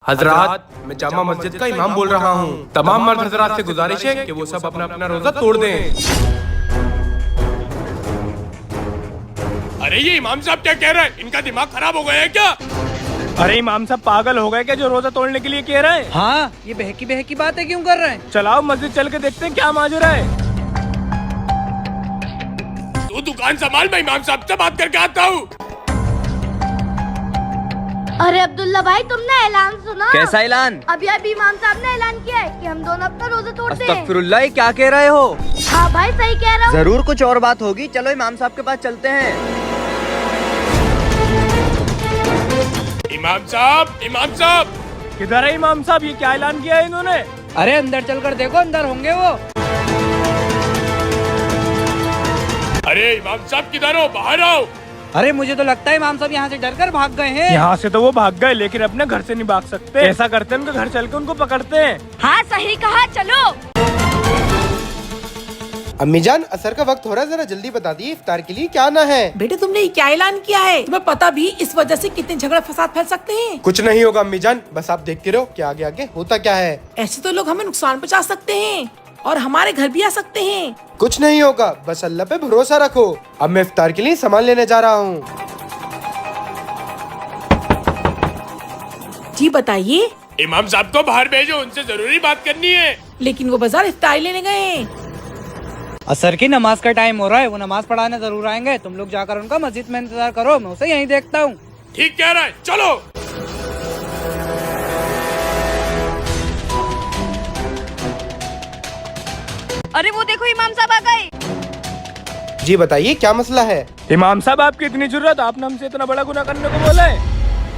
हजरात, मैं जामा मस्जिद का इमाम बोल रहा हूँ। तमाम मर्द हजरात से गुजारिश है कि वो सब अपना अपना रोजा तोड़ दें। अरे ये इमाम साहब क्या कह रहे हैं? इनका दिमाग खराब हो गया है क्या? अरे इमाम साहब पागल हो गए क्या जो रोजा तोड़ने के लिए कह रहे हैं? हाँ, ये बहकी बहकी बातें क्यों कर रहे हैं? चलाओ मस्जिद चल के देखते हैं क्या माजरा है। तू दुकान संभाल, मैं इमाम साहब से बात करके आता हूँ। अरे अब्दुल्ला भाई, तुमने ऐलान सुना? कैसा ऐलान? अभी इमाम साहब ने ऐलान किया है कि हम दोनों अपना रोजा तोड़ते हैं। अस्तगफिरुल्लाह, क्या कह रहे हो? हाँ भाई, सही कह रहा हूँ। जरूर कुछ और बात होगी, चलो इमाम साहब के पास चलते हैं। इमाम साहब, इमाम साहब। किधर है इमाम साहब? ये क्या ऐलान किया है इन्होंने? अरे अंदर चलकर देखो, अंदर होंगे वो। अरे इमाम साहब किधर हो? बाहर आओ। अरे मुझे तो लगता है इमाम साहब यहाँ से डरकर भाग गए हैं। यहाँ से तो वो भाग गए, लेकिन अपने घर से नहीं भाग सकते। ऐसा करते हैं, उनके घर चल के उनको पकड़ते हैं। हाँ सही कहा, चलो। अम्मी जान, असर का वक्त हो रहा है, जरा जल्दी बता दी इफ्तार के लिए क्या आना है। बेटे तुमने ये क्या ऐलान किया है? तुम्हें पता भी इस वजह से कितने झगड़ा फसाद फैल सकते हैं। कुछ नहीं होगा अम्मी जान, बस आप देखते रहो कि आगे आगे होता क्या है। ऐसे तो लोग हमें नुकसान पहुंचा सकते हैं और हमारे घर भी आ सकते हैं। कुछ नहीं होगा, बस अल्लाह पे भरोसा रखो। अब मैं इफ्तार के लिए सामान लेने जा रहा हूँ। जी बताइए। इमाम साहब को बाहर भेजो, उनसे जरूरी बात करनी है। लेकिन वो बाजार इफ्तारी लेने गए। असर की नमाज का टाइम हो रहा है, वो नमाज पढ़ाने जरूर आएंगे। तुम लोग जाकर उनका मस्जिद में इंतजार करो, मैं उसे यहीं देखता हूँ। ठीक कह रहा है, चलो। अरे वो देखो, इमाम साहब आ गए। जी बताइए क्या मसला है। इमाम साहब आपकी इतनी जरूरत, आपने हमसे इतना बड़ा गुनाह करने को बोला है?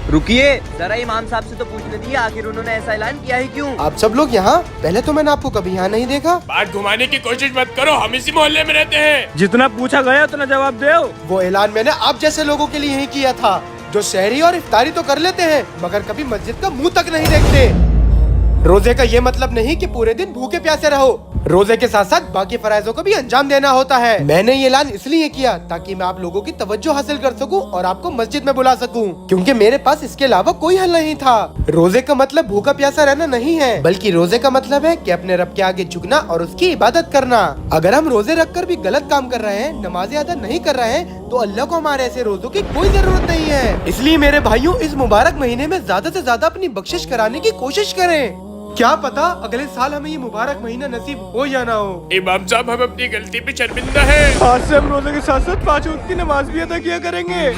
रुकिए, जरा इमाम साहब से तो पूछने दीजिए, आखिर उन्होंने ऐसा ऐलान किया है क्यों? आप सब लोग यहाँ? पहले तो मैंने आपको कभी यहाँ नहीं देखा। बात घुमाने की कोशिश मत करो, हम इसी मोहल्ले में रहते हैं। जितना पूछा गया उतना जवाब दो। वो ऐलान मैंने आप जैसे लोगों के लिए ही किया था, जो शहरी और इफ्तारी तो कर लेते हैं मगर कभी मस्जिद का मुंह तक नहीं देखते। रोजे का ये मतलब नहीं कि पूरे दिन भूखे प्यासे रहो, रोजे के साथ साथ बाकी फराइजों को भी अंजाम देना होता है। मैंने ये ऐलान इसलिए किया ताकि मैं आप लोगों की तवज्जो हासिल कर सकूं और आपको मस्जिद में बुला सकूं, क्योंकि मेरे पास इसके अलावा कोई हल नहीं था। रोजे का मतलब भूखा प्यासा रहना नहीं है, बल्कि रोजे का मतलब है कि अपने रब के आगे झुकना और उसकी इबादत करना। अगर हम रोजे रखकर भी गलत काम कर रहे हैं, नमाजें अदा नहीं कर रहे हैं, तो अल्लाह को हमारे ऐसे रोजों की कोई जरूरत नहीं है। इसलिए मेरे भाइयों, इस मुबारक महीने में ज्यादा से ज्यादा अपनी बख्शिश कराने की कोशिश करें। क्या पता अगले साल हमें ये मुबारक महीना नसीब हो या ना हो। इमाम साहब, हम अपनी गलती पे शर्मिंदा है। आज से हम रोजे के साथ साथ 5 वक्त की नमाज भी अदा किया करेंगे।